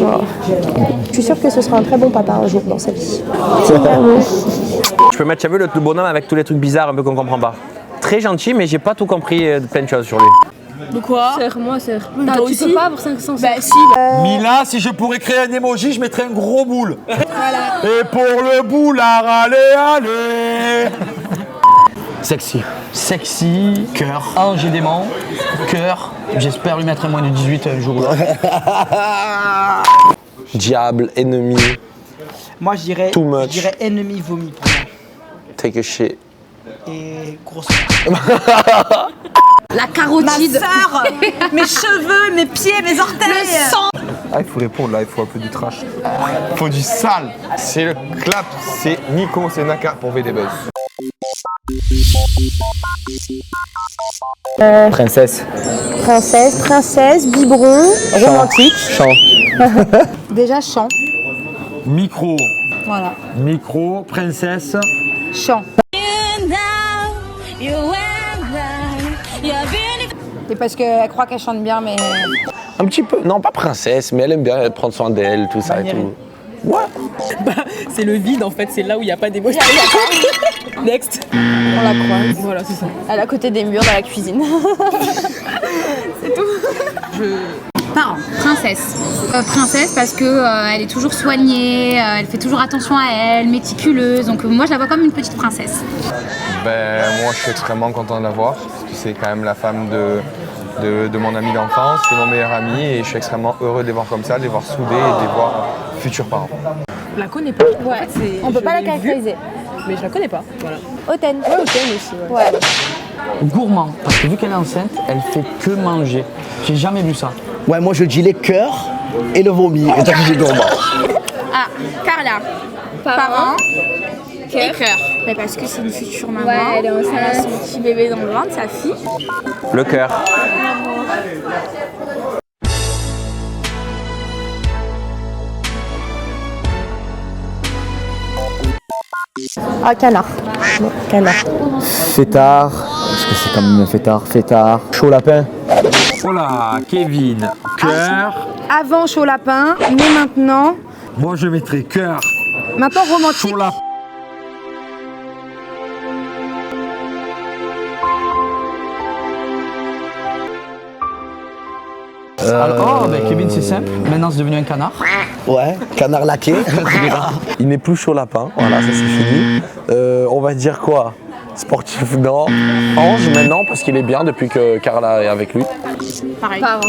Oh. Je suis sûre que ce sera un très bon papa un jour dans sa vie. Je peux mettre, tu as vu le bonhomme avec tous les trucs bizarres un peu qu'on comprend pas. Très gentil, mais j'ai pas tout compris de plein de choses sur lui. De quoi? Sœur, moi sœur. Tu peux pas pour 500 Bah si. Mila, si je pourrais créer un emoji, je mettrais un gros boule. Voilà. Et pour le boulard, allez. Sexy. Sexy, cœur, ange et démon, cœur. J'espère lui mettre un moins de 18 un jour ou l'autre. Diable, ennemi, Moi je dirais ennemi vomi pour moi. take a shit. Et grosse. La carotide. Ma sœur, mes cheveux, mes pieds, mes orteils. Le sang. Ah, il faut répondre là, il faut un peu du trash. Il faut du sale. C'est le clap, c'est Nico, c'est Naka pour VD Buzz. Princesse. Princesse, biberon, romantique. Chant. Déjà chant. Micro. Voilà. Micro, princesse. Chant. Et parce qu'elle croit qu'elle chante bien, mais. Un petit peu, non pas princesse, mais elle aime bien prendre soin d'elle, tout ça et tout. Ouais. C'est le vide en fait, c'est là où il n'y a pas d'émotion. Next. On la croise. Voilà, c'est ça. Elle est à côté des murs dans la cuisine. C'est tout. Parent, princesse. Princesse parce que elle est toujours soignée, elle fait toujours attention à elle, méticuleuse. Donc moi je la vois comme une petite princesse. Ben, moi, je suis extrêmement content de la voir, parce que c'est quand même la femme de mon ami d'enfance, de mon meilleur ami, et je suis extrêmement heureux de les voir comme ça, de les voir soudés et de les voir futurs parents. Je la connais pas. Ouais. En fait, On peut pas la caractériser. Mais je la connais pas. Voilà. Hautaine. Ouais, Hautaine aussi. Ouais. Ouais. Gourmand, parce que vu qu'elle est enceinte, elle fait que manger. J'ai jamais vu ça. Ouais, moi je dis les cœurs et le vomi. Et toi, tu dis gourmand. Ah, Carla. Parent. Et cœur. Mais parce que c'est une future maman. Ouais, elle est enceinte. Elle a son petit bébé dans le ventre, sa fille. Le cœur. Ah, canard. Non, canard. Fêtard, parce que c'est quand même un fêtard. Fêtard. Chaud lapin. Voilà, Kevin, cœur. Avant chaud lapin, mais maintenant. Moi, je mettrais cœur. Maintenant romantique. Chaud lapin. Alors, ben, Kevin, c'est simple. Maintenant, c'est devenu un canard. Ouais, canard laqué. Il n'est plus chaud lapin, voilà, ça c'est fini. On va dire quoi? Sportif, non. Ange maintenant, parce qu'il est bien depuis que Carla est avec lui. Pareil. Parent.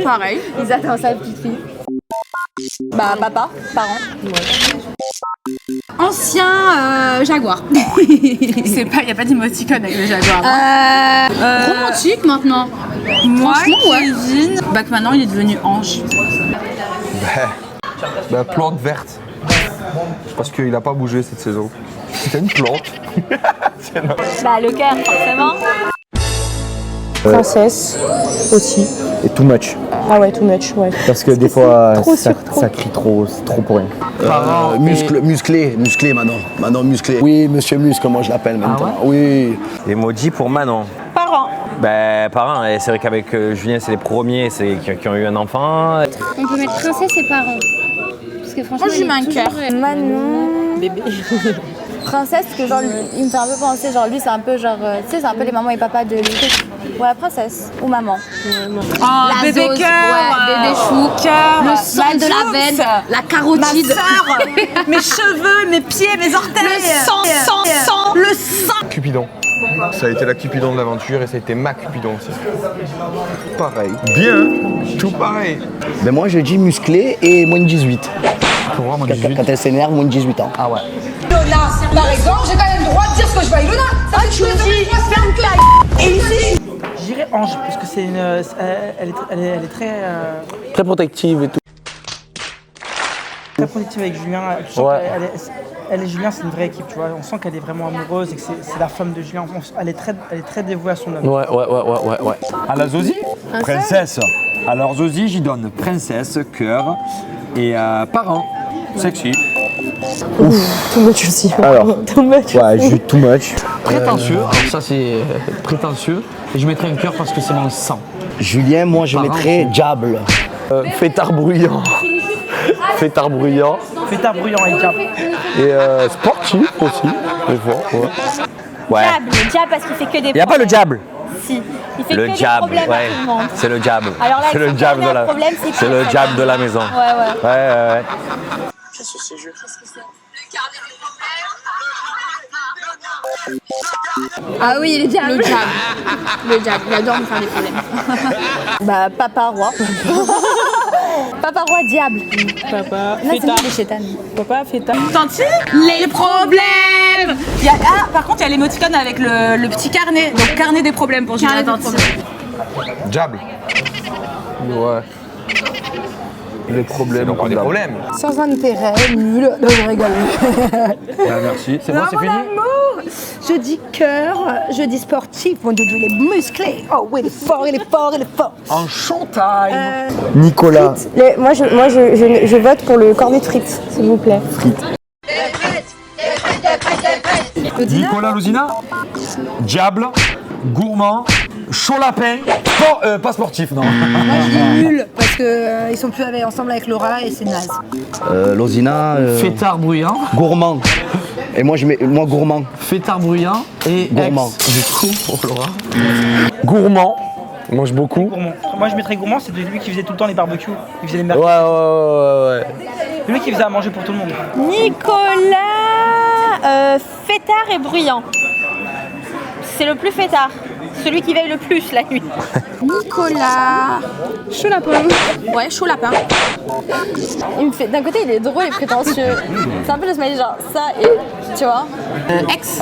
Pareil. Ils attendent sa petite fille. Bah, papa, parent. Ancien jaguar. C'est pas, y a pas d'émoticône avec le jaguar. Romantique maintenant. Moi, Franchement, ouais. Kevin, bah que maintenant il est devenu ange. Ben, plante verte. Parce qu'il n'a pas bougé cette saison. C'est une plante. Bah, le cœur, forcément. Princesse aussi. Et too much. Ah ouais, too much, ouais. Parce que des fois, trop ça, sur trop. ça crie trop, c'est trop pour rien. Musclé maintenant. Maintenant musclé. Oui, monsieur Muscle, moi je l'appelle maintenant. Oui. Emoji pour Manon. Parents. Ben, parents, et c'est vrai qu'avec Julien, c'est les premiers qui ont eu un enfant. On peut mettre princesse et parent. Parce que franchement, Moi, je lui mets un cœur. Manon. Bébé. Princesse, parce que genre, il me fait un peu penser, genre lui c'est un peu genre, tu sais, c'est un peu les mamans et papas de l'équipe. Ouais, princesse ou maman. Oh, La bébé sauce, cœur. ouais, bébé chou, Cœur. le sang de la veine, la carotide. Ma sœur, mes cheveux, mes pieds, mes orteils. Le sang. Le sang. Cupidon. Ça a été la Cupidon de l'aventure et ça a été ma Cupidon aussi. Pareil. Bien. Tout pareil. Ben moi je dis musclé et moins de 18. Pour moi, moi, Quand, quand elle s'énerve, moins de 18 ans. Ah ouais. Ilona, par exemple, j'ai quand même le droit de dire ce que je veux à Ilona. Ça fait que je suis ferme et ici. Je dirais ange, parce que c'est une, elle est très, Très protective et tout. très protective avec Julien. Tu sens Ouais. elle et Julien, c'est une vraie équipe, tu vois. On sent qu'elle est vraiment amoureuse et que c'est la femme de Julien. Elle est très dévouée à son homme. Ouais. À la Zosie, princesse. Alors Zosie, j'y donne princesse, cœur et parent. Sexy. Too much aussi. Alors, Too much. ouais, j'ai too much. Prétentieux, alors ça c'est prétentieux. Et je mettrais un cœur parce que c'est mon sang. Julien, moi je Parent mettrais aussi. diable. Fêtard bruyant. Fêtard bruyant. Fêtard bruyant et diable. Et sportif aussi, des fois. Ouais. Ouais. Diable, le diable parce qu'il fait que des problèmes. Y a pas le diable. Si, il fait Le que diable, des problèmes ouais. à tout le monde. C'est le diable. Alors là, c'est le diable de la. problème, C'est le diable de la maison. Ouais. Ouais. Ah oui, le diable. Le diable, il adore me faire des problèmes. Bah, papa roi. Papa roi diable. Papa, Non, c'est fêtard. nous les chétanes. Papa, fêtard. Tanti, Les problèmes. par contre, il y a l'émoticône avec le petit carnet. Donc, carnet des problèmes pour Julien Tanti. Diable. Ouais. Les problèmes. C'est des problèmes. Sans intérêt, nul. Non, je rigole. Merci. C'est bon, c'est fini. Je dis cœur, je dis sportif. Mon doudou, il est musclé. Oh oui, il est fort, il est fort, il est fort. En chantaille. Nicolas. Moi, je vote pour le cornet de frites, s'il vous plaît. Nicolas Louzina. Diable. Gourmand. Chaud lapin. Pas sportif, non. Moi, je dis nul parce que ils sont plus ensemble avec Laura et c'est naze. Lozina. Fêtard bruyant. Gourmand. Et moi, moi gourmand. Fêtard bruyant et Gourmand. Du coup, pour Laura. Gourmand. Il mange beaucoup. Gourmand. Moi, je mettrais gourmand, c'est lui qui faisait tout le temps les barbecues. Il faisait les Ouais. C'est lui qui faisait à manger pour tout le monde. Nicolas, fêtard et bruyant. C'est le plus fêtard. Celui qui veille le plus la nuit. Nicolas. Chaud lapin. Ouais, chaud lapin. Il me fait, d'un côté, il est drôle et prétentieux. C'est un peu le smiley genre ça et tu vois. Ex.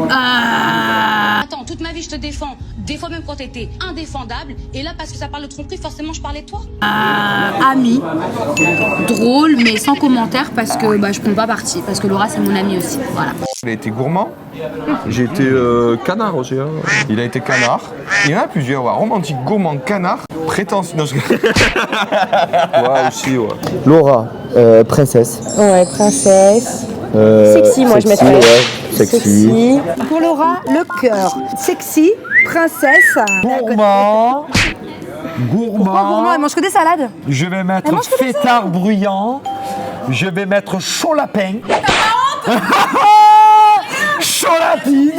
Attends, toute ma vie je te défends, des fois même quand t'étais indéfendable, et là parce que ça parle de tromperie, forcément je parlais de toi. Ami. Drôle, mais sans commentaire parce que je prends pas parti. Parce que Laura, c'est mon amie aussi. Voilà. Il a été gourmand. J'ai été canard aussi. Hein. Il a été canard. Il y en a plusieurs. Ouais. Romantique, gourmand, canard. Prétentieux. Non, ouais, aussi, ouais. Laura. Princesse. Ouais, princesse. Sexy, moi je mettrais. Ouais. Sexy. Pour Laura, le cœur. Sexy, princesse. Gourmand. Pourquoi gourmand? Elle mange que des salades. Je vais mettre mange que des fêtard bruyant. Je vais mettre chaud lapin. Cholatine.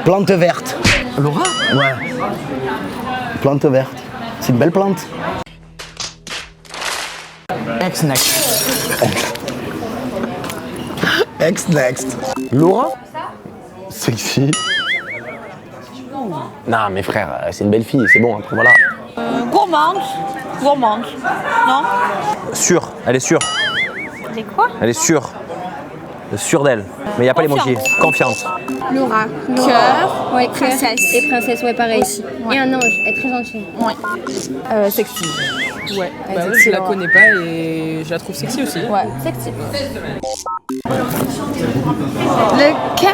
Plante verte. Laura. Ouais. Plante verte. C'est une belle plante. Ex-next. Ex-next. Laura. Sexy. Non mais frère, c'est une belle fille, c'est bon, après voilà. Gourmande. Gourmande. Non? Sûre. Elle est sûre. C'est quoi? Elle est sûre. Sûre d'elle. Mais il n'y a pas l'emoji. Confiante. Laura. Cœur. Ouais, princesse. Et princesse, ouais, pareil. Ouais. Et un ange. Elle est très gentille. Ouais. Sexy. Ouais, bah ouais, je la connais pas et je la trouve sexy aussi. Ouais, sexy. Le cœur.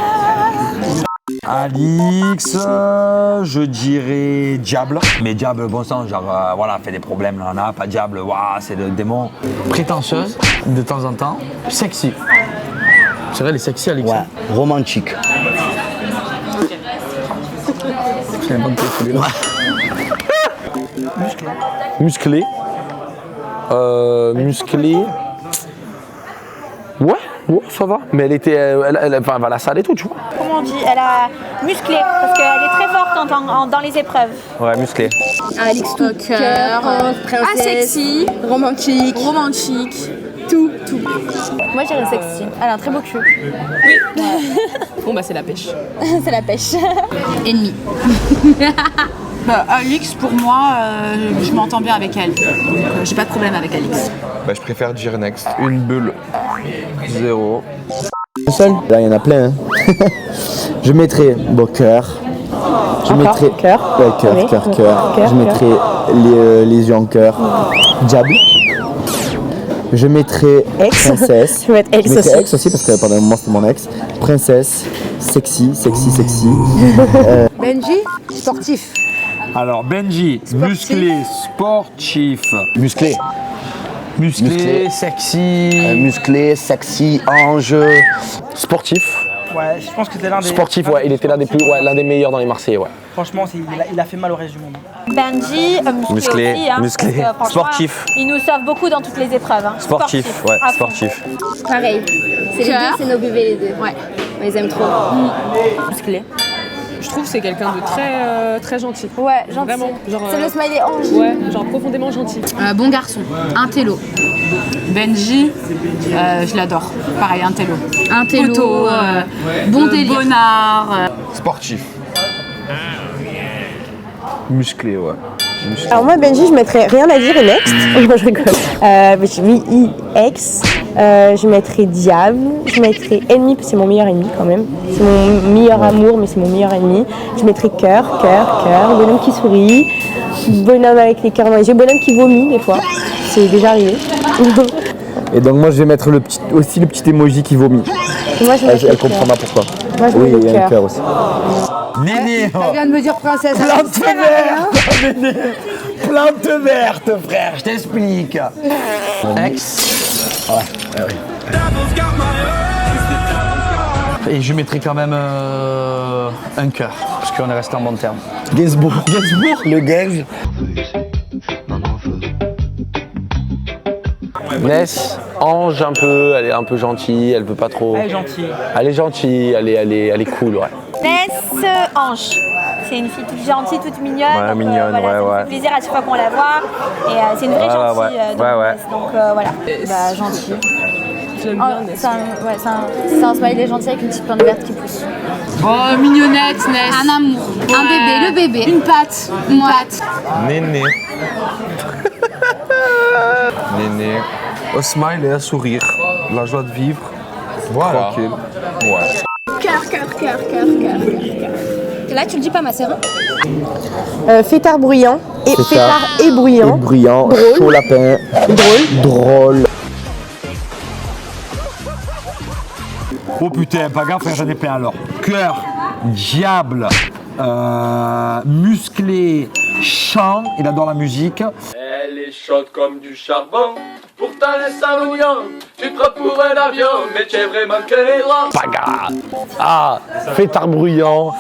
Alix, je dirais diable. Mais diable, bon sang, genre, voilà, fait des problèmes, là, on a pas diable, waouh, c'est le démon. Prétentieuse, de temps en temps. Sexy. C'est vrai, elle est sexy, Alix. Ouais. Romantique. Musclé. Musclé. Ouais, ça va. Mais elle était. Elle va à la salle et tout, tu vois. Comment on dit? Elle a musclé parce qu'elle est très forte dans les épreuves. Ouais, musclé. Alix, tout cœur. princesse. Ah, sexy. Romantique. Romantique. Tout. Moi, je dirais sexy. Elle a un très beau cul. Bon bah c'est la pêche. C'est la pêche. Ennemi. Alix, pour moi, je m'entends bien avec elle. Donc, j'ai pas de problème avec Alix. Bah, je préfère dire next. Une bulle. 0. Seul. Là, il y en a plein. Hein. Je mettrais cœur. Je mettrais cœur. Ouais, cœur, Oui. cœur. Cœur, Je mettrais les yeux en cœur. Diable. Je mettrais Ex. princesse. Je vais mettre ex Je mettrais aussi. ex aussi parce que pendant un moment c'était mon ex. Princesse. Sexy. Benji, sportif. Alors, Benji, musclé, sportif. Musclé. Musclé, sexy. Musclé, sexy, ange. Sportif. Ouais, je pense que t'es l'un des. Sportif, ouais, il était l'un des meilleurs dans les Marseillais, ouais. Franchement, il a fait mal au reste du monde. Benji, musclé aussi, hein, musclé. parce que, franchement, Sportif. Il nous sauve beaucoup dans toutes les épreuves. Hein. Sportif, ouais, à fond. sportif. Pareil. C'est les deux, c'est nos bébés les deux. Ouais. On les aime trop. Musclé. Je trouve que c'est quelqu'un de très, très gentil. Ouais, gentil. Vraiment. C'est le smiley ange. Ouais, genre profondément gentil. Bon garçon, un télo. Benji, je l'adore. Pareil, un télo. Un télo, Poteau, bon délire. Bonnard. Sportif. Musclé, ouais. Alors moi Benji je mettrais rien à dire et next. Moi je rigole. Je mets X, je mettrais diable, je mettrais ennemi parce que c'est mon meilleur ennemi quand même. C'est mon meilleur amour mais c'est mon meilleur ennemi. Je mettrais cœur, bonhomme qui sourit, bonhomme avec les cœurs dans les yeux, bonhomme qui vomit des fois. C'est déjà arrivé. Et donc moi je vais mettre aussi le petit emoji qui vomit. Et moi, je elle comprendra pourquoi. Moi, je oui, mets il y a un cœur. cœur aussi. Néné, Elle vient de me dire princesse. plante verte, Néné. Plante verte, frère, je t'explique. Ex. Ouais. Et je mettrai quand même un cœur, parce qu'on est resté en bon terme. Gainsbourg, le Gainsbourg. Ness, ange un peu, elle est un peu gentille, elle veut pas trop. Elle est gentille. Elle est gentille, elle est cool, ouais. Ness Ange. C'est une fille toute gentille, toute mignonne. Ouais, donc, mignonne, voilà, ça ouais, me ouais. fait plaisir à chaque fois qu'on la voit. Et c'est une vraie gentille. ouais. Donc voilà. Bah, gentil. J'aime Oh, bien Ness. c'est un smiley gentil avec une petite plante verte qui pousse. Oh, mignonnette, Ness. Un amour, un bébé, le bébé. Une patte. Une patte. Néné. Néné. Un smile et un sourire, la joie de vivre, Voilà. tranquille. Ouais. Cœur. Là, tu le dis pas, ma sœur. Fêtard bruyant et fêtard et Et bruyant. bruyant, Drôle. chaud lapin. Drôle. Oh putain, pas gaffe, frère, j'en ai plein alors. Cœur, diable, musclé, chant, il adore la musique. Elle est chaude comme du charbon, pourtant elle est salouillante. Tu te prends pour un avion, mais tu es vraiment que les droits. Paga. Ah, fêtard bruyant,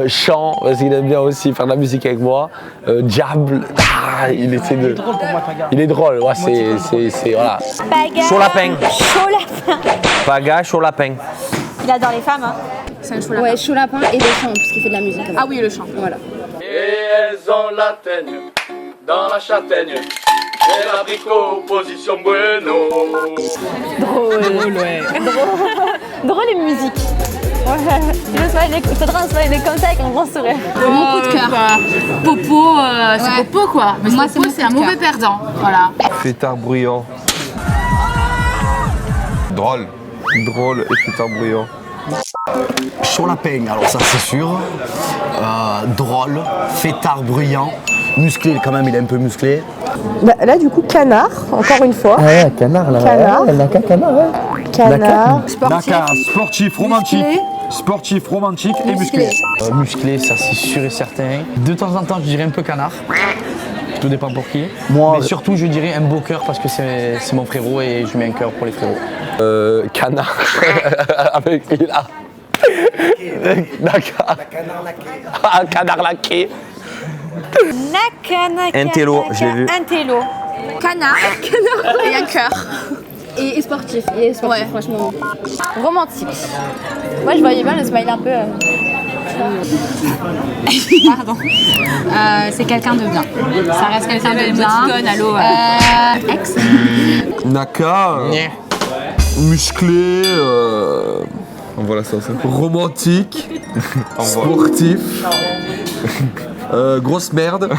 chant, parce qu'il aime bien aussi faire de la musique avec moi. Diable, il essaie de. Il est drôle pour moi, Paga. Il est drôle, ouais, c'est voilà. Paga. Chaud lapin. Chaud lapin. Paga, chaud lapin. Il adore les femmes. Hein. C'est un chaud lapin. Ouais, chaud lapin et le chant, parce qu'il fait de la musique. Ah oui, le chant. Voilà. Et elles ont la teigne dans la châtaigne. Et l'abricot, position bueno. Drôle, ouais. Drôle et musique. Ouais. Le smiley, faudra un smiley comme ça avec un grand sourire. Mon coup de cœur. Popo, c'est Ouais. Popo quoi. Mais Moi, Popo, c'est mon c'est un coup de mauvais cœur. perdant. Voilà. Fêtard bruyant. Drôle. Drôle et fêtard bruyant. Chaud lapin, alors ça c'est sûr. Drôle, fêtard bruyant, musclé quand même, il est un peu musclé. Bah, là du coup canard, encore une fois. Ouais, canard là. Canard. Ouais, Naka, canard, ouais. Canard. Naka, sportif, romantique. Sportif, romantique et musclé. Musclé, ça c'est sûr et certain. De temps en temps, je dirais un peu canard. Tout dépend pour qui. Moi, Mais surtout, je dirais un beau cœur parce que c'est mon frérot et je mets un cœur pour les frérots. Canard. Avec lui là. Naka. Ah, canard laqué. Naka. Un télo, je l'ai vu. Un télo. Canard. Et un cœur. Et sportif, franchement. Romantique. Moi, je voyais bien le smiley un peu. Pardon. C'est quelqu'un de bien. Ça reste quelqu'un de bien. Émoticône, allô. Ex. Naka. Musclé. Voilà ça. Romantique. Sportif. Grosse merde.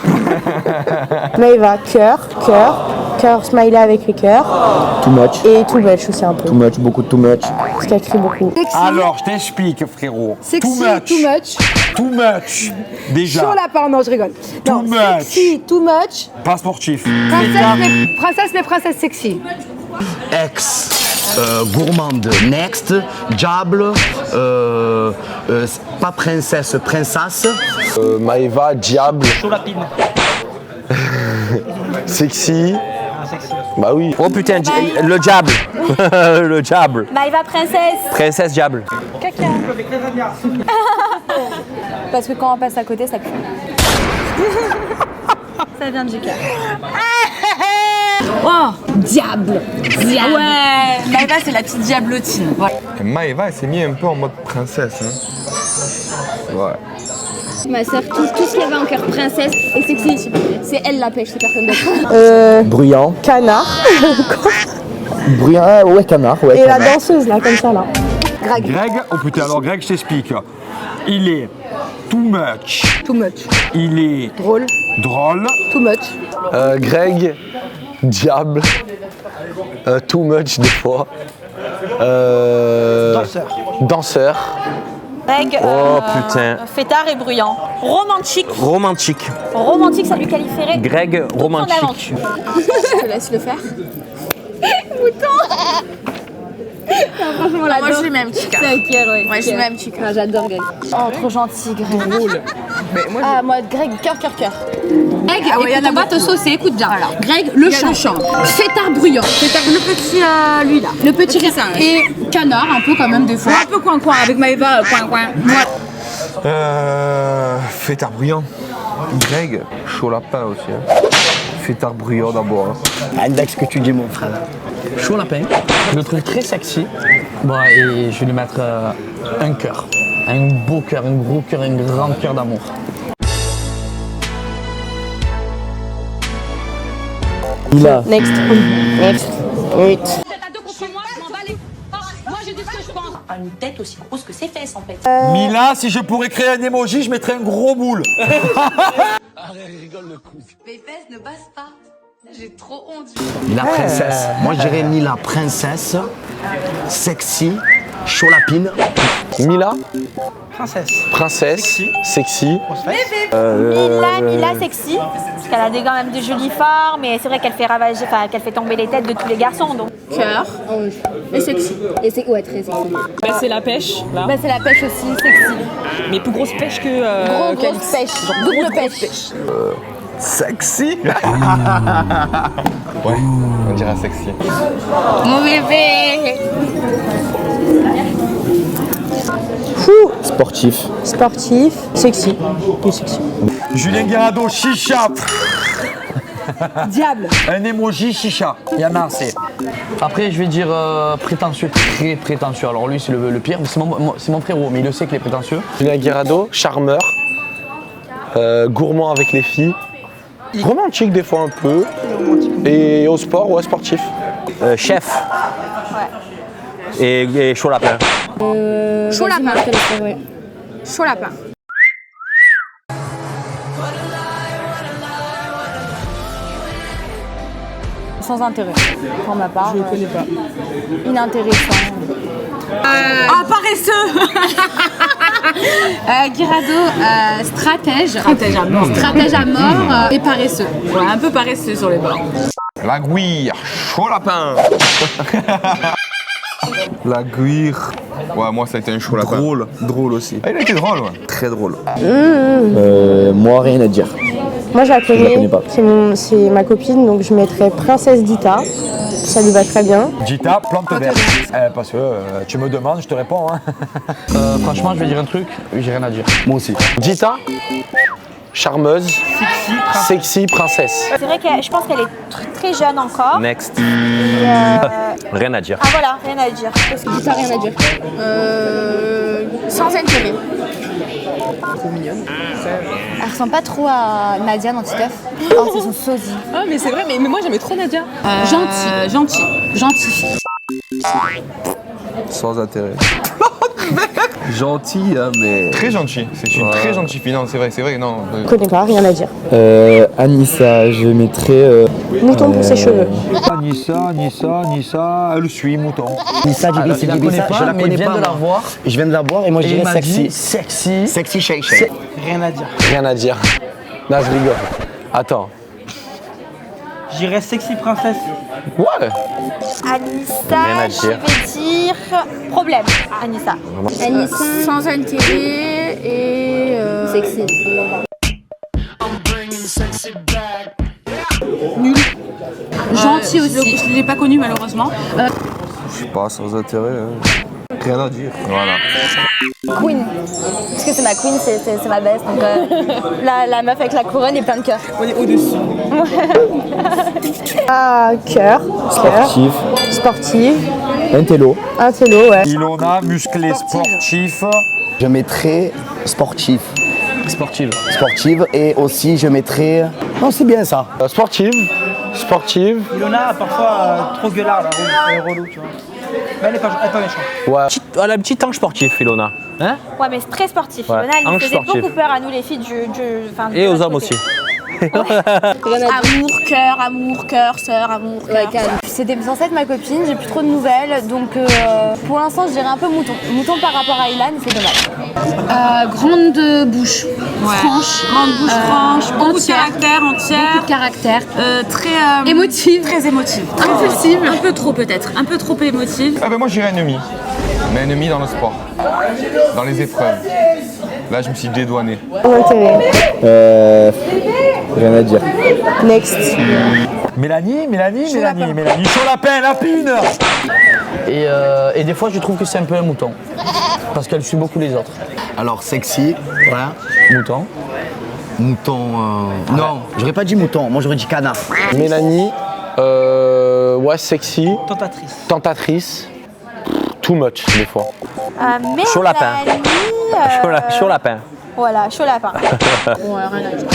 Maëva, cœur, smiley avec les cœurs. Too much. Et too much aussi un peu. Too much, beaucoup de too much. Parce qu'elle crie beaucoup. Alors, je t'explique, frérot. Sexy, Too much. Déjà. Chaud lapin, non, je rigole. Non, much. sexy, too much. Pas sportif. Princesse, mais princesse sexy. Ex. Gourmande, next, diable, pas princesse, princesse. Maëva, diable. Chaud lapine. Sexy. Sexy. Bah oui. Oh putain, le diable. Le diable. Maëva princesse. Princesse diable. Caca. Parce que quand on passe à côté, ça pue. Ça vient du cœur. Oh, Diable. ouais, Maëva, c'est la petite diablotine. Voilà. Et Maëva, elle s'est mise un peu en mode princesse. Hein. Ouais. Ma soeur, tout ce qu'elle va en cœur princesse et sexy, s'il te plaît. C'est elle la pêche, c'est personne d'autre. Bruyant. Canard. Bruyant, ouais, canard. Ouais, Et la canard. danseuse, là, comme ça, là. Greg, oh putain, alors Greg, je t'explique. Il est too much. Too much. Il est Drôle. drôle. Too much. Greg, diable, too much des fois. Danseur. Greg, Oh putain. fêtard et bruyant. Romantique. Romantique. Romantique, ça lui qualifierait. Greg, son romantique. aventure. Je te laisse le faire. Mouton. Franchement, Moi, je suis même chica. C'est un cœur, ouais. Ouais, je suis même chica. Ah, j'adore Greg. Oh, trop gentil, Greg. Ah, moi, Greg, cœur. Greg, écoute, on va te saucer, écoute bien. Greg, le chant. Fêtard bruyant. Le petit, lui là. Le petit singe. Et canard, un peu quand même des fois. Un peu coin-coin, avec Maëva, coin-coin. Fêtard bruyant. Greg, chaud lapin aussi. Hein. Fêtard bruyant d'abord. Hein. Index que tu dis, mon frère. Chaud lapin. Je le trouve très sexy. Bon, et je vais lui mettre un cœur. Un beau cœur, un gros cœur, un grand cœur d'amour. Mila. Next. Next. Oui. Moi, je dis ce que je pense. Une tête aussi grosse que ses fesses, en fait. Mila, si je pourrais créer un emoji, je mettrais un gros moule. Mes fesses ne passent pas. J'ai trop honte. Mila princesse. Moi je dirais Mila princesse, sexy, chaud lapine. Mila, Princesse. princesse, sexy. Mila sexy, parce qu'elle a quand même de jolies formes, et c'est vrai qu'elle fait ravager, enfin qu'elle fait tomber les têtes de tous les garçons. Donc. Cœur. Et sexy. Et c'est ouais, très sexy. Bah, c'est la pêche, là. Bah, c'est la pêche aussi, sexy. Mais plus grosse pêche que. Grosse pêche. Double pêche. Sexy. Ouais, on dirait sexy. Mon bébé. Sportif. Sportif. Sexy. Oui, sexy. Julien Guerrado, chicha. Diable. Un emoji chicha. Il y en a assez. Après, je vais dire prétentieux, très prétentieux. Alors lui, c'est le pire. C'est mon frérot, mais il le sait qu'il est prétentieux. Julien Guerrado, charmeur. Gourmand avec les filles. Romantique des fois un peu. Et au sport, ouais, sportif. Chef. Et chaud lapin. Chaud lapin. Moi, je te laisse faire, ouais. Chaud lapin. Sans intérêt, pour ma part. Je ne connais pas. Inintéressant. Paresseux. Guirado, stratège. Stratège à mort. Stratège à mort et paresseux. Ouais, un peu paresseux sur les bords. La guire, chaud lapin. La guire. Ouais, moi ça a été un chaud lapin. Drôle, drôle aussi. Ah, il a été drôle, ouais. Très drôle. Moi, rien à dire. Moi, je la connais. connais pas. C'est ma copine, donc je mettrais Princesse Dita. Ça lui va très bien. Dita, plante verte. Parce que tu me demandes, je te réponds. Hein. Franchement, je vais dire un truc, j'ai rien à dire. Moi aussi. Dita, charmeuse, sexy, princesse. C'est vrai que je pense qu'elle est très jeune encore. Next. Et, Rien à dire. Ah voilà, rien à dire. T'as rien à dire. Sans intérêt. Elle ressemble pas trop à Nadia dans Titeuf. Oh, c'est son sosie. Ah, mais c'est vrai, mais moi j'aimais trop Nadia. Gentil. Sans intérêt. Gentil, hein, mais. Très gentil. C'est une très gentille fille. Non, c'est vrai, non. Je connais pas, rien à dire. Anissa, je mettrais. Mouton pour ses cheveux. Nissa, elle suit, mouton. Nissa, je la connais pas, de la voir. Je viens de la voir et moi je Et il dirais m'a sexy. dit sexy. Sexy shake shake. Rien à dire. Rien à dire. Non, je rigole. Attends. J'irais sexy princesse. Ouais. Anissa, je vais dire problème. Anissa. Sans intérêt et. Sexy. Nul. Gentil aussi. Je ne l'ai pas connu malheureusement. Je sais pas, sans intérêt. Hein. Rien à dire. Voilà. Queen. Parce que c'est ma queen, c'est ma best. Donc, la meuf avec la couronne et plein de cœurs. On est au-dessus. Ah, cœur. Sportif. Sportive. Intello. Intello, ouais. Ilona, musclé, sportif. Je mettrais sportif. Sportive. Sportive et aussi je mettrais... Non, c'est bien ça. Sportive. Sportive. Ilona, parfois, trop gueulard, là, relou, tu vois. Mais elle est pas méchante. Ouais. Elle a un petit ange sportif, Ilona. Hein? Ouais, mais c'est très sportif. Ouais. Ilona, elle nous Ange faisait sportif. beaucoup peur à nous, les filles Et aux hommes aussi. Amour, cœur, sœur, amour, cœur. C'était censé être ma copine, j'ai plus trop de nouvelles. Donc pour l'instant, je dirais un peu mouton. Mouton par rapport à Ilan, c'est dommage. Grande bouche, franche. Grande bouche franche, beaucoup de entière. caractère, entière. Beaucoup de caractère. Très Émotive. Très émotive. Impulsive. Un peu trop peut-être, un peu trop émotive. Ah ben moi je dirais ennemi. Mais ennemi dans le sport. Dans les épreuves. Là je me suis dédouané. Intérêt. Rien à dire. Next. Mélanie. Chaud lapin, lapine. Et des fois, je trouve que c'est un peu un mouton. Parce qu'elle suit beaucoup les autres. Alors sexy, voilà. Mouton. Mouton... Non, j'aurais pas dit mouton, moi j'aurais dit canard. Mélanie. Ouais, sexy. Tentatrice. Too much, des fois. Chaud lapin. Chaud lapin. Voilà, chaud lapin. Ouais, rien à dire.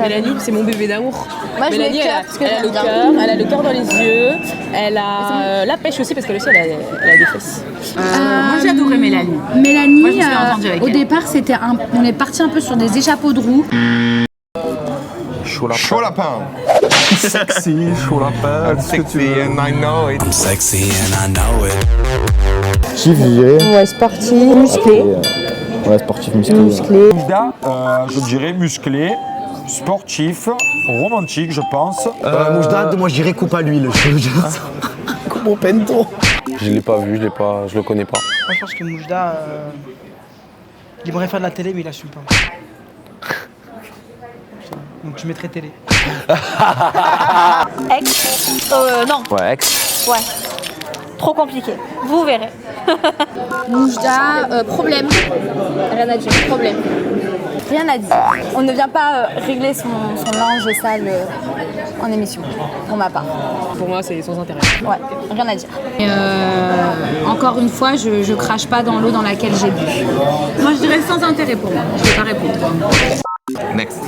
Mélanie, c'est mon bébé d'amour. Moi, je Mélanie, mets cœur, parce que j'aime bien. elle a le cœur dans les yeux, elle a la pêche aussi parce qu'elle aussi elle a des fesses. Moi j'ai adoré Mélanie. Mélanie, Moi, je me suis entendue avec au elle. départ, on est parti un peu sur des échappeaux de roue. Chaud lapin. Chaud lapin. Sexy, chaud lapin. I'm sexy and I know it. Sexy and I know it. Sportif, je dirais. Ouais, sportif. Musclé. Ouais, sportif, musclé. Musclé. Moujda, je dirais musclé, sportif, romantique, je pense. Moujda, moi je dirais coupe à l'huile. Coupe au pento. Je l'ai pas vu, je le connais pas. Moi, je pense que Moujda, il aimerait faire de la télé, mais il assume pas. Donc, je mettrais télé. Ex. Non. Ouais, ex. Ouais. Trop compliqué. Vous verrez. Moujda, problème. Rien à dire, problème. Rien à dire. On ne vient pas régler son linge sale en émission, pour ma part. Pour moi, c'est sans intérêt. Ouais, rien à dire. Et encore une fois, je crache pas dans l'eau dans laquelle j'ai bu. Moi je dirais sans intérêt pour moi. Je vais pas répondre. Next.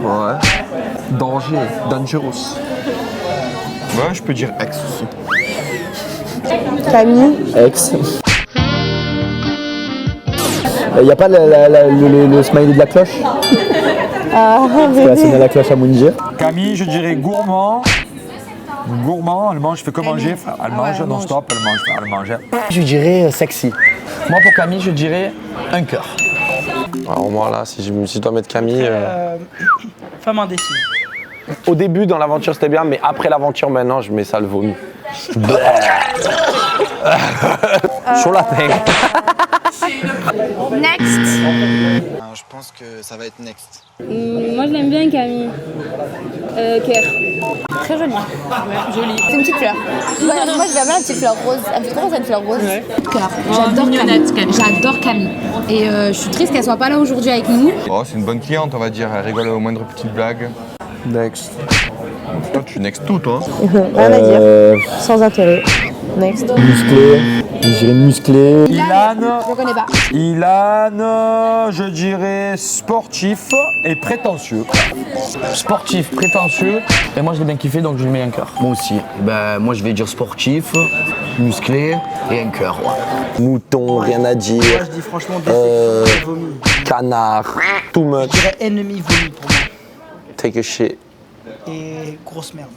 Ouais. Danger, dangerous. Ouais, je peux dire ex aussi. Camille. Ex. Y a pas le smiley de la cloche? Ah, Parce qu'elle a sonné la cloche à Mounir. Camille, je dirais gourmand. Gourmand, elle mange, fait que manger. Elle mange non-stop, elle mange. Je dirais sexy. Moi, pour Camille, je dirais un cœur. Alors moi là, si je dois mettre Camille... Femme indécise. Au début, dans l'aventure, c'était bien, mais après l'aventure, maintenant, je mets ça le vomi. Chaud lapin. Next. Je pense que ça va être next. Moi je l'aime bien Camille. Cœur. Très jolie. Ouais, jolie. C'est une petite fleur. Moi, j'aime bien la petite fleur rose. Elle me fait trop penser à une fleur rose. Cœur. J'adore Camille. J'adore Camille. Et je suis triste qu'elle soit pas là aujourd'hui avec nous. Oh, c'est une bonne cliente, on va dire. Elle rigole aux moindres petites blagues. Next. Toi, tu next tout, toi. Rien à dire. Sans intérêt. Next. Musclé. Je dirais musclé. Ilan. Je connais pas. Ilan, je dirais sportif et prétentieux. Sportif, prétentieux. Et moi, je l'ai bien kiffé, donc je lui mets un cœur. Moi aussi. Moi je vais dire sportif, musclé et un cœur. Ouais. Mouton, rien à dire. Moi, je dis franchement défectueux, vomi. Canard, too much. Je dirais ennemi vomi pour moi. Take a shit. Et grosse merde.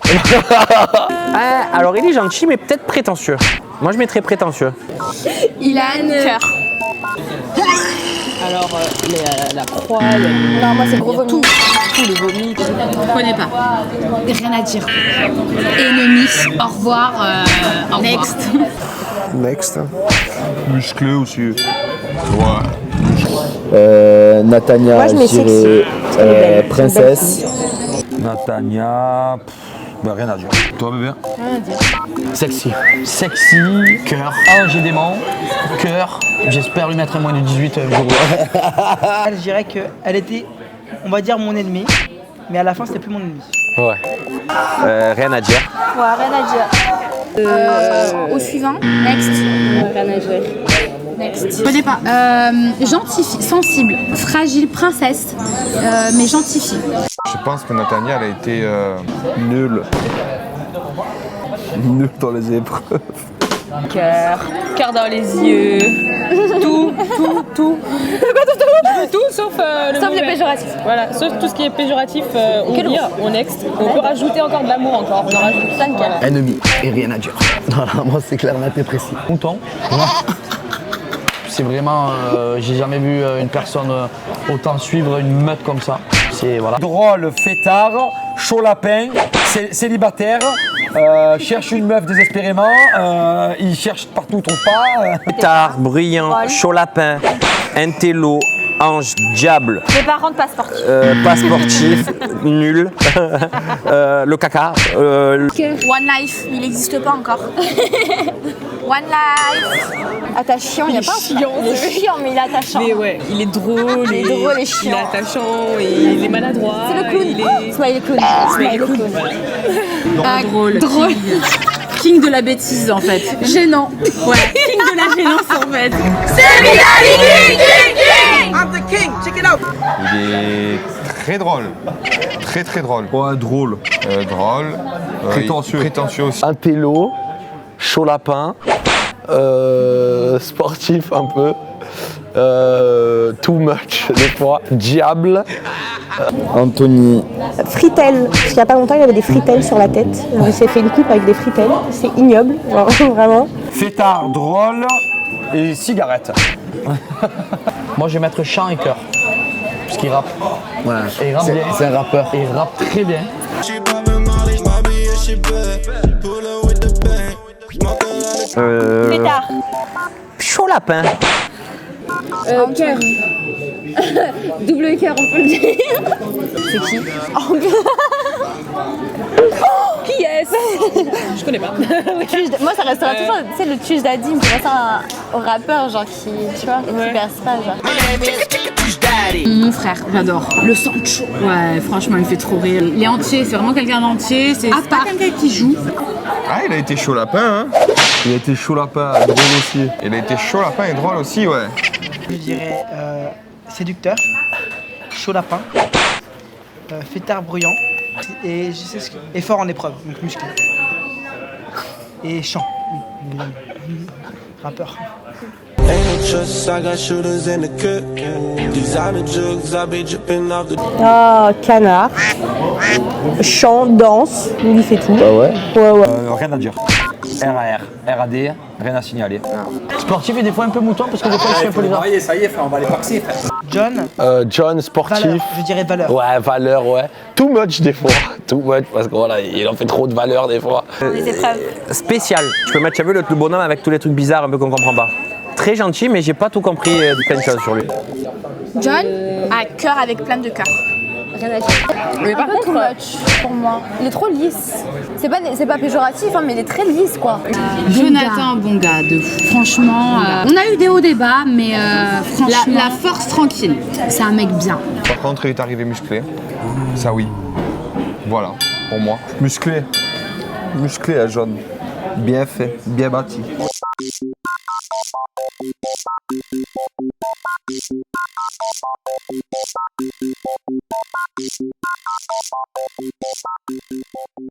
Alors, il est gentil, mais peut-être prétentieux. Moi, je mettrais prétentieux. Ilan, cœur. Alors la croix, il y a Non, moi c'est gros vomi. tout le vomi. Je connais pas. Rien à dire. Ennemi, au revoir. Au revoir. Next. Next. Musclé aussi. Ouais. Natania, Moi, je mets je dirais sexy. Elle est belle. princesse. Natania, Bah, rien à dire. Toi, bébé? Rien à dire. Sexy. Sexy, cœur, ange et démon, cœur. J'espère lui mettre un moins de 18 jours. Je dirais qu'elle était, on va dire, mon ennemi, mais à la fin, c'était plus mon ennemi. Ouais. Rien à dire. Ouais, rien à dire. Au suivant, next. Rien à dire. Next. Je connais pas. Gentille, sensible, fragile, princesse, mais gentille fille. Je pense que Nathalie, elle a été Nul. Nul dans les épreuves. Cœur dans les yeux. Tout. Tout sauf le Sauf les mauvais. péjoratifs. Voilà, sauf tout ce qui est péjoratif, on vire, on next. On peut rajouter encore de l'amour encore. On en rajoute plein de cas. Ennemi et rien à dire. Voilà, moi c'est clair, net et précis. Content. C'est vraiment, j'ai jamais vu une personne autant suivre une meute comme ça. C'est voilà. Drôle, fêtard, chaud lapin, célibataire, cherche une meuf désespérément, il cherche partout, trouve pas. Tard, bruyant, chaud lapin, intello, ange, diable, Mais par contre, pas sportif. pas sportif, nul, le caca, One Life, il n'existe pas encore. One Life. Attachant, il n'y a pas un chiant, Il est chiant, mais il est attachant. Mais ouais, il est drôle, Il est drôle et il chiant. est attachant, et il est maladroit. C'est le clown. il est- Smiley clown. Smiley clown. Drôle. Drôle. King de la bêtise en fait. Gênant. Ouais, king de la gênance en fait. Il est très drôle. Très drôle. Ouais, drôle. Drôle. Prétentieux. Prétentieux aussi. intello, chaud lapin, sportif un peu, too much des fois, diable. Anthony. Fritel. Parce qu'il n'y a pas longtemps, il avait des fritelles sur la tête. Il s'est fait une coupe avec des fritelles. C'est ignoble, genre, vraiment. Fêtard, drôle et cigarette. Moi je vais mettre chant et cœur. Parce qu'il rappe. Ouais. Et il rappe bien. C'est un rappeur. Et il rappe très bien. Pétard. Chaud lapin. Cœur. Double cœur, on peut le dire. C'est qui Qui est-ce? Je connais pas. Moi, ça restera toujours, tu sais, le tuche d'Adim, tu vois ça au rappeur, genre qui, tu vois, qui perce pas, genre. Mon frère, j'adore. Le Sancho. Ouais, franchement, il me fait trop rire. Il est entier, c'est vraiment quelqu'un d'entier. C'est pas quelqu'un qui joue. Ah, il a été chaud lapin, hein. Il a été chaud lapin, drôle aussi. Il a été chaud lapin et drôle aussi, ouais. Je dirais séducteur, chaud lapin, fêtard bruyant et je sais et fort en épreuve, donc musclé. Et chant, évidemment. Rappeur. Ah, canard. Chant, danse, il fait tout. Bah ouais. Ouais. Rien à dire. RAR, RAD, rien à signaler. Sportif et des fois un peu mouton parce que des fois il se fait un peu les arts. Ça y est, frère, on va les paxer, frère. John, John, sportif. valeur, je dirais valeur. Ouais, valeur, ouais. Too much des fois. Too much parce que voilà, il en fait trop de valeur des fois. Les épreuves. Spécial. Je peux mettre, tu as vu le bonhomme avec tous les trucs bizarres un peu qu'on comprend pas. Très gentil, mais j'ai pas tout compris de plein de choses sur lui. John, à cœur avec plein de cœur. Rien à dire. Mais par Un peu contre, too much pour moi. Il est trop lisse. C'est pas péjoratif, hein, mais il est très lisse, quoi. Jonathan, bon gars, de fou. Franchement, on a eu des hauts débats, mais franchement. la force tranquille. C'est un mec bien. Par contre, il est arrivé musclé. Ça, oui. Voilà, pour moi. Musclé. Musclé à jaune. Bien fait, bien bâti.